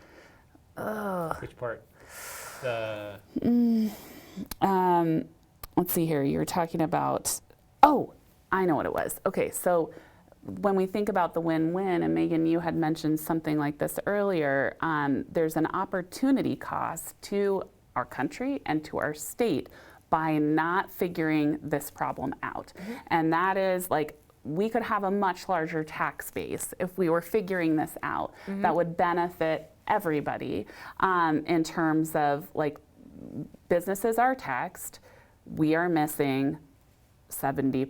[SPEAKER 2] Ugh.
[SPEAKER 3] Which part?
[SPEAKER 2] Let's see here. You were talking about, oh, I know what it was. Okay, so when we think about the win-win, and Megan, you had mentioned something like this earlier, there's an opportunity cost to our country and to our state by not figuring this problem out. And that is like, we could have a much larger tax base if we were figuring this out that would benefit everybody in terms of like, businesses are taxed, we are missing 70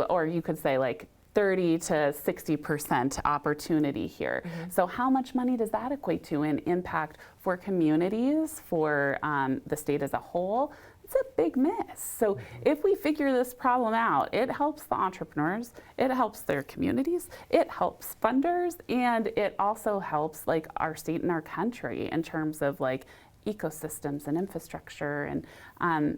[SPEAKER 2] or you could say like 30 to 60% opportunity here. So how much money does that equate to in impact for communities, for the state as a whole? It's a big miss. So if we figure this problem out, it helps the entrepreneurs, it helps their communities, it helps funders, and it also helps like our state and our country in terms of like ecosystems and infrastructure. And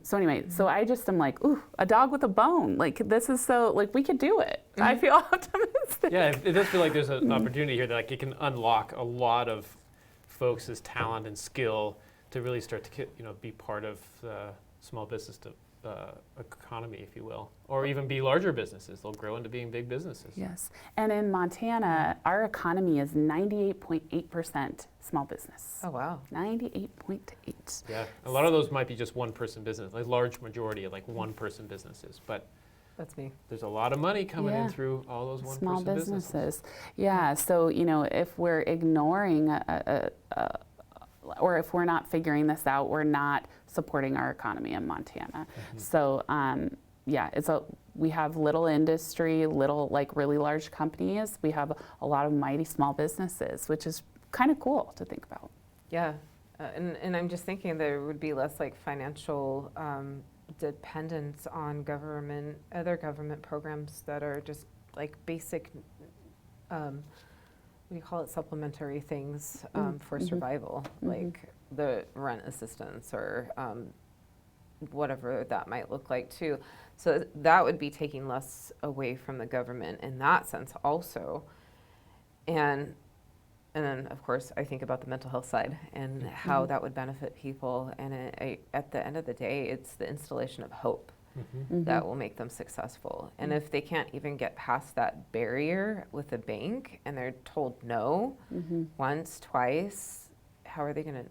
[SPEAKER 2] so anyway, so I just am like, ooh, a dog with a bone. Like, this is so, like, we could do it. I feel optimistic.
[SPEAKER 3] Yeah, it does feel like there's an opportunity here that like it can unlock a lot of folks' talent and skill to really start to be part of the small business economy, if you will, or even be larger businesses. They'll grow into being big businesses.
[SPEAKER 2] Yes, and in Montana, our economy is 98.8% small business.
[SPEAKER 1] Oh, wow.
[SPEAKER 2] 98.8.
[SPEAKER 3] Yeah, a lot of those might be just one-person business, like large majority of like one-person businesses, but
[SPEAKER 1] That's me.
[SPEAKER 3] there's a lot of money coming in through all those one-person
[SPEAKER 2] Small
[SPEAKER 3] businesses.
[SPEAKER 2] businesses. Yeah, so if we're ignoring or if we're not figuring this out, we're not supporting our economy in Montana. So we have little industry, little like really large companies. We have a lot of mighty small businesses, which is kind of cool to think about.
[SPEAKER 1] Yeah, and I'm just thinking there would be less like financial dependence on other government programs that are just like basic, what do you call it, supplementary things for survival, like the rent assistance or whatever that might look like too. So that would be taking less away from the government in that sense also. And then, of course, I think about the mental health side and how that would benefit people. And at the end of the day, it's the installation of hope that will make them successful. And if they can't even get past that barrier with a bank and they're told no once, twice, how are they going to?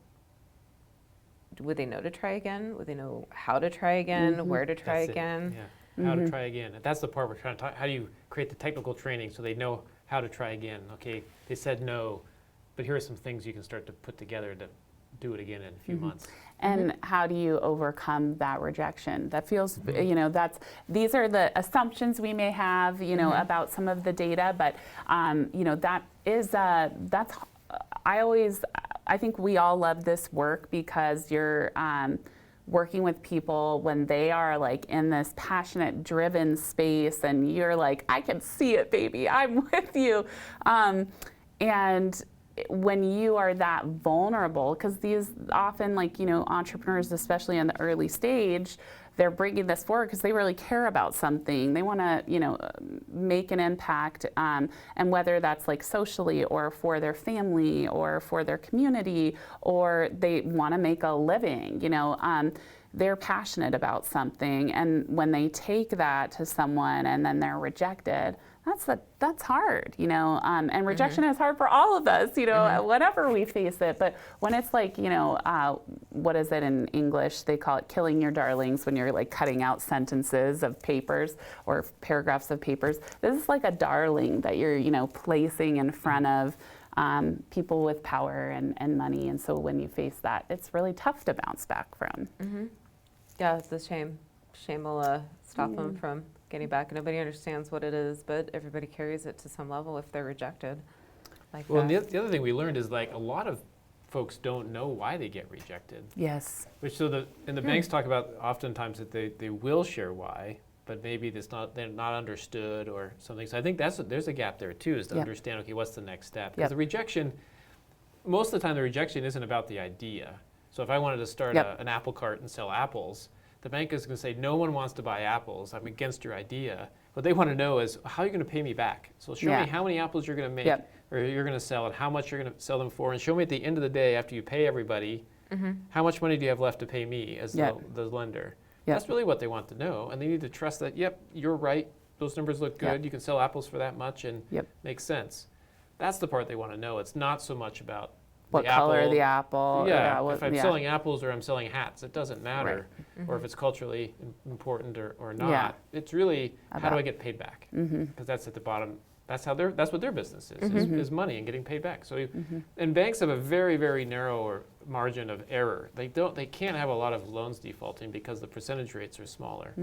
[SPEAKER 1] Would they know to try again? Would they know how to try again? Where to try again?
[SPEAKER 3] Yeah, how to try again. And that's the part we're trying to talk. How do you create the technical training so they know how to try again? Okay, they said no, but here are some things you can start to put together to do it again in a few months.
[SPEAKER 2] And how do you overcome that rejection? That feels, these are the assumptions we may have, about some of the data, but, that is, I think we all love this work because you're working with people when they are like in this passionate, driven space and you're like, I can see it, baby, I'm with you. And when you are that vulnerable, because these often entrepreneurs, especially in the early stage, they're bringing this forward because they really care about something. They want to, make an impact, and whether that's like socially or for their family or for their community, or they want to make a living, they're passionate about something, and when they take that to someone and then they're rejected, that's hard, and rejection is hard for all of us, whenever we face it. But when it's like, what is it in English? They call it killing your darlings, when you're like cutting out sentences of papers or paragraphs of papers. This is like a darling that you're, placing in front of people with power and money. And so when you face that, it's really tough to bounce back from.
[SPEAKER 1] Mm-hmm. Yeah, it's a shame. Shame will stop them from getting back. Nobody understands what it is, but everybody carries it to some level if they're rejected.
[SPEAKER 3] Well, and the other thing we learned is like a lot of folks don't know why they get rejected.
[SPEAKER 2] Yes.
[SPEAKER 3] Which the banks talk about oftentimes that they will share why, but maybe they're not understood or something. So I think there's a gap there too, is to understand, okay, what's the next step? Because the rejection, most of the time the rejection isn't about the idea. So if I wanted to start an apple cart and sell apples, the bank is going to say, no one wants to buy apples. I'm against your idea. What they want to know is, how are you going to pay me back? So show me how many apples you're going to make or you're going to sell and how much you're going to sell them for. And show me at the end of the day, after you pay everybody, how much money do you have left to pay me as the lender? That's really what they want to know. And they need to trust that, you're right. Those numbers look good. You can sell apples for that much and makes sense. That's the part they want to know. It's not so much about
[SPEAKER 2] what color the apple.
[SPEAKER 3] If I'm selling apples or I'm selling hats, it doesn't matter. Right. Or if it's culturally important or not. Yeah. It's really, how do I get paid back? Because that's at the bottom. That's what their business is money and getting paid back. So, and banks have a very, very narrow margin of error. They can't have a lot of loans defaulting because the percentage rates are smaller.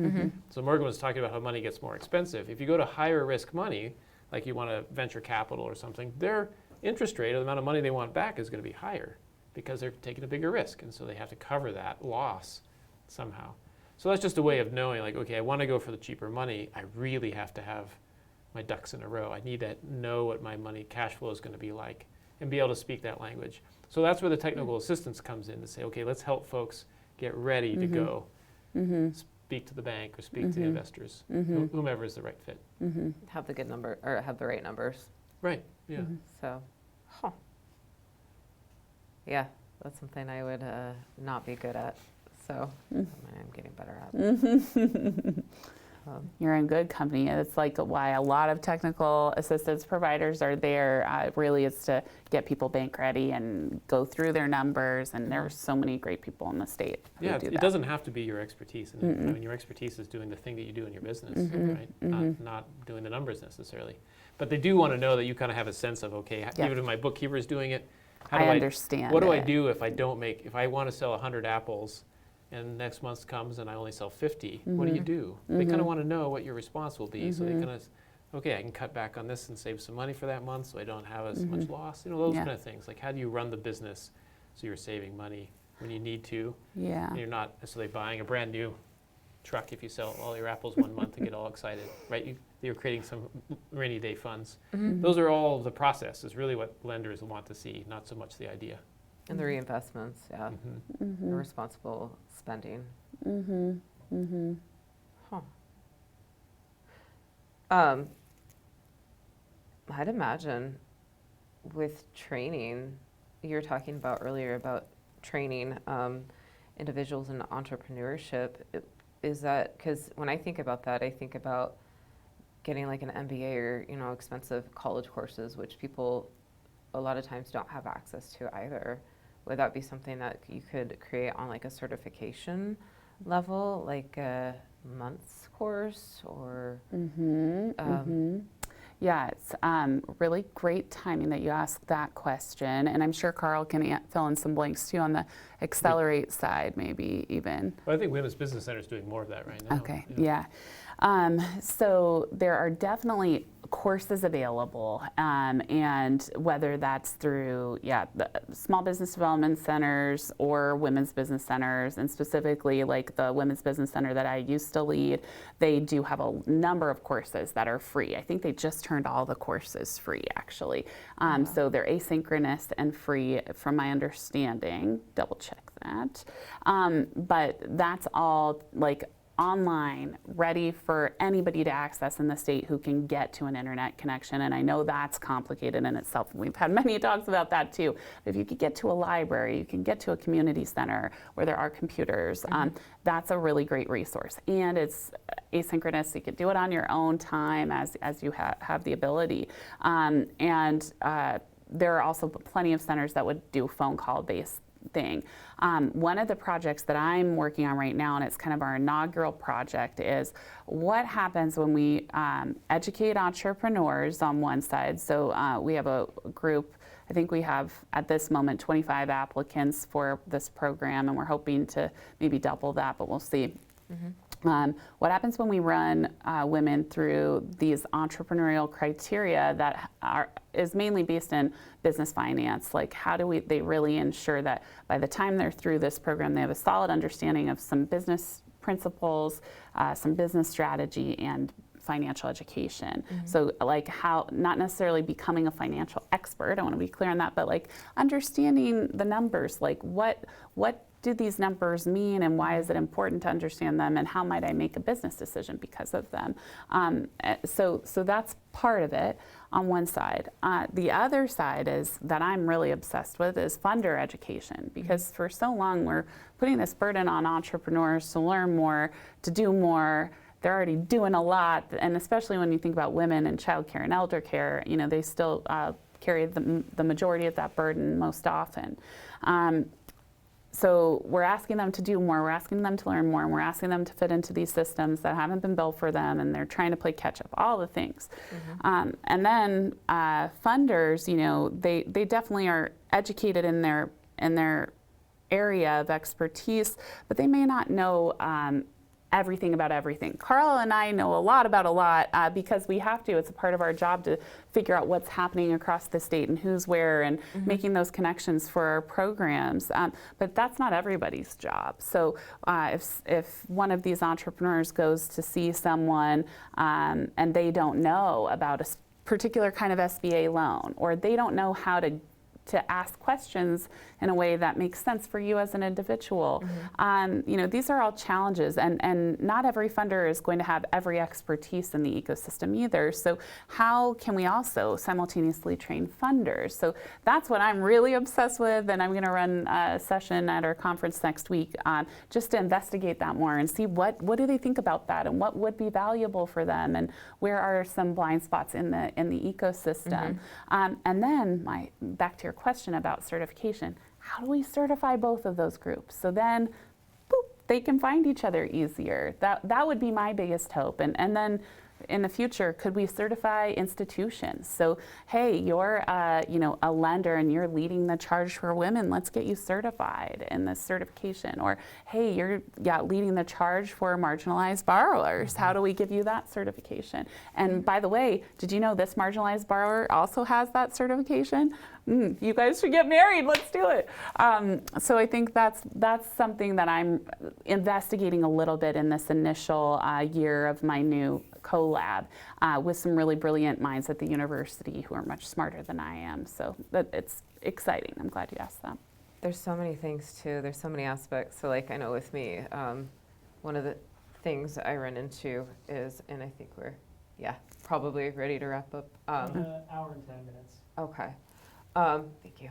[SPEAKER 3] So Morgan was talking about how money gets more expensive. If you go to higher risk money, like you want a venture capital or something, their interest rate or the amount of money they want back is going to be higher because they're taking a bigger risk, and so they have to cover that loss somehow. So that's just a way of knowing, like, okay, I want to go for the cheaper money. I really have to have my ducks in a row. I need to know what my money cash flow is going to be like and be able to speak that language. So that's where the technical assistance comes in to say, okay, let's help folks get ready to go speak to the bank or speak to the investors, whomever is the right fit.
[SPEAKER 1] Have the good number or have the right numbers.
[SPEAKER 3] Right. Yeah.
[SPEAKER 1] So, yeah, that's something I would not be good at. So I'm getting better at.
[SPEAKER 2] You're in good company. It's like why a lot of technical assistance providers are there. Really, is to get people bank ready and go through their numbers. And there's so many great people in the state who do that.
[SPEAKER 3] It doesn't have to be your expertise. I mean, your expertise is doing the thing that you do in your business, right? Not doing the numbers necessarily. But they do want to know that you kind of have a sense of, okay, even if my bookkeeper is doing it,
[SPEAKER 2] I understand.
[SPEAKER 3] What do I do if I want to sell 100 apples and next month comes and I only sell 50? What do you do? They kind of want to know what your response will be. So they kind of, okay, I can cut back on this and save some money for that month so I don't have as much loss. Those kind of things. Like, how do you run the business so you're saving money when you need to? And you're not necessarily buying a brand new truck if you sell all your apples one month and get all excited, right? You're creating some rainy day funds. Those are all the process is really what lenders want to see, not so much the idea.
[SPEAKER 1] And the reinvestments, the responsible spending. I'd imagine with training, you were talking about earlier about training individuals in entrepreneurship. Is that, because when I think about that, I think about getting like an MBA or, expensive college courses, which people a lot of times don't have access to either. Would that be something that you could create on like a certification level, like a month's course or?
[SPEAKER 2] Yeah, it's really great timing that you asked that question. And I'm sure Karl can fill in some blanks too on the accelerate side, maybe even.
[SPEAKER 3] Well, I think Women's Business Center is doing more of that right now.
[SPEAKER 2] Okay, yeah. So there are definitely courses available, and whether that's through, the small business development centers or women's business centers, and specifically like the Women's Business Center that I used to lead, they do have a number of courses that are free. I think they just turned all the courses free, actually. So they're asynchronous and free from my understanding. Double check that. But that's all like online, ready for anybody to access in the state who can get to an internet connection. And I know that's complicated in itself. We've had many talks about that too. If you could get to a library, you can get to a community center where there are computers, that's a really great resource. And it's asynchronous, so you can do it on your own time as you have the ability. There are also plenty of centers that would do phone call based thing. One of the projects that I'm working on right now, and it's kind of our inaugural project, is what happens when we educate entrepreneurs on one side. So we have a group, I think we have at this moment 25 applicants for this program, and we're hoping to maybe double that, but we'll see. What happens when we run women through these entrepreneurial criteria that is mainly based in business finance? Like, how do they really ensure that by the time they're through this program, they have a solid understanding of some business principles, some business strategy, and financial education. So like how, not necessarily becoming a financial expert, I want to be clear on that, but like understanding the numbers, like what do these numbers mean, and why is it important to understand them, and how might I make a business decision because of them? So that's part of it on one side. The other side is that I'm really obsessed with is funder education, because for so long we're putting this burden on entrepreneurs to learn more, to do more. They're already doing a lot, and especially when you think about women in childcare and elder care, you know, they still carry the majority of that burden most often. So we're asking them to do more, we're asking them to learn more, and we're asking them to fit into these systems that haven't been built for them, and they're trying to play catch up, all the things. And then funders, you know, they definitely are educated in their area of expertise, but they may not know everything about everything. Karl and I know a lot about a lot because we have to. It's a part of our job to figure out what's happening across the state and who's where, and making those connections for our programs. But that's not everybody's job. So if one of these entrepreneurs goes to see someone and they don't know about a particular kind of SBA loan, or they don't know how to ask questions in a way that makes sense for you as an individual. You know, these are all challenges, and not every funder is going to have every expertise in the ecosystem either. So how can we also simultaneously train funders? So that's what I'm really obsessed with, and I'm going to run a session at our conference next week just to investigate that more and see what do they think about that, and what would be valuable for them, and where are some blind spots in the ecosystem. And then back to your question about certification, how do we certify both of those groups? So then, boop, they can find each other easier. That would be my biggest hope. And then in the future, could we certify institutions? So, hey, you're you know, a lender and you're leading the charge for women. Let's get you certified in this certification. Or, hey, you're leading the charge for marginalized borrowers. How do we give you that certification? And by the way, did you know this marginalized borrower also has that certification? You guys should get married. Let's do it. So I think that's something that I'm investigating a little bit in this initial year of my new co-lab with some really brilliant minds at the university who are much smarter than I am. So it's exciting. I'm glad you asked that.
[SPEAKER 1] There's so many things too. There's so many aspects. So like I know with me, one of the things I run into is, and I think we're, probably ready to wrap up.
[SPEAKER 4] Hour and 10 minutes.
[SPEAKER 1] Okay. Thank you.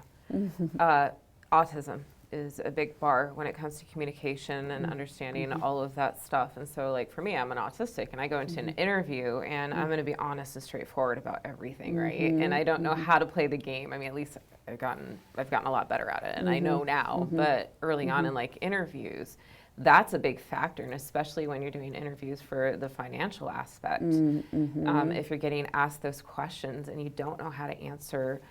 [SPEAKER 1] Autism is a big bar when it comes to communication and understanding all of that stuff. And so like for me, I'm an autistic, and I go into an interview and I'm going to be honest and straightforward about everything, right? And I don't know how to play the game. I mean, at least I've gotten a lot better at it, and I know now, but early on in like interviews, that's a big factor, and especially when you're doing interviews for the financial aspect. If you're getting asked those questions and you don't know how to answer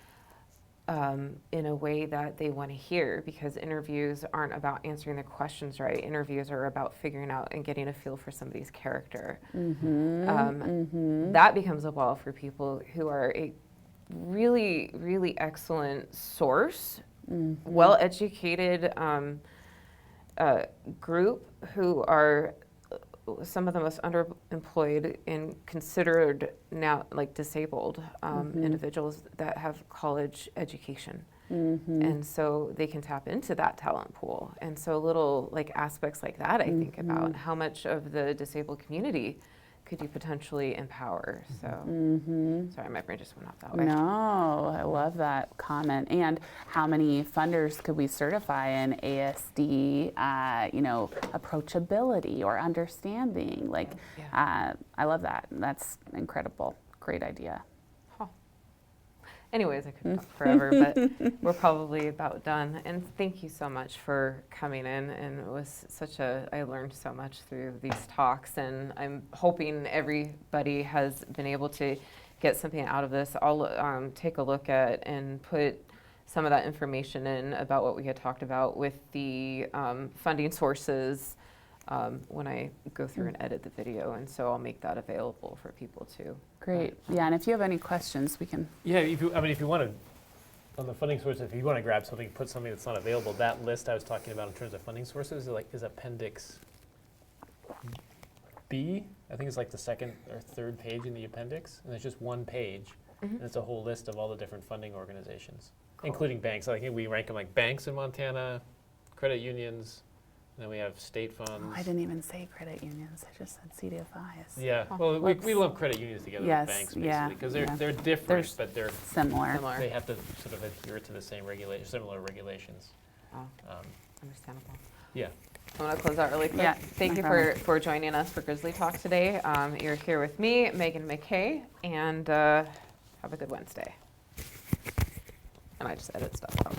[SPEAKER 1] in a way that they want to hear, because interviews aren't about answering the questions right. Interviews are about figuring out and getting a feel for somebody's character. That becomes a wall for people who are a really, really excellent source, well-educated group who are some of the most underemployed and considered now like disabled individuals that have college education. And so they can tap into that talent pool. And so little like aspects like that, I think about how much of the disabled community could you potentially empower. So sorry, my brain just went off that way.
[SPEAKER 2] No, I love that comment. And how many funders could we certify in ASD, approachability or understanding? Like, I love that. That's incredible. Great idea.
[SPEAKER 1] Anyways, I could talk forever, but we're probably about done. And thank you so much for coming in. And it was I learned so much through these talks. And I'm hoping everybody has been able to get something out of this. I'll take a look at and put some of that information in about what we had talked about with the funding sources when I go through and edit the video. And so I'll make that available for people too.
[SPEAKER 2] Great. Yeah, and if you have any questions, we can.
[SPEAKER 3] Yeah, if you want to, on the funding sources, if you want to grab something, put something that's not available, that list I was talking about in terms of funding sources is Appendix B. I think it's like the second or third page in the appendix, and it's just one page, and it's a whole list of all the different funding organizations, including banks. I think we rank them like banks in Montana, credit unions. And then we have state funds.
[SPEAKER 2] Oh, I didn't even say credit unions. I just said CDFIs.
[SPEAKER 3] Yeah, well, we lump credit unions together with banks, basically, because they're different, but they're
[SPEAKER 2] similar.
[SPEAKER 3] They have to sort of adhere to the same similar regulations.
[SPEAKER 1] Wow. Understandable.
[SPEAKER 3] Yeah.
[SPEAKER 1] I'm going to close out really quick.
[SPEAKER 2] Yeah,
[SPEAKER 1] Thank
[SPEAKER 2] no
[SPEAKER 1] you
[SPEAKER 2] problem.
[SPEAKER 1] for joining us for Grizzly Talk today. You're here with me, Megan McKay, and have a good Wednesday. And I just edit stuff out.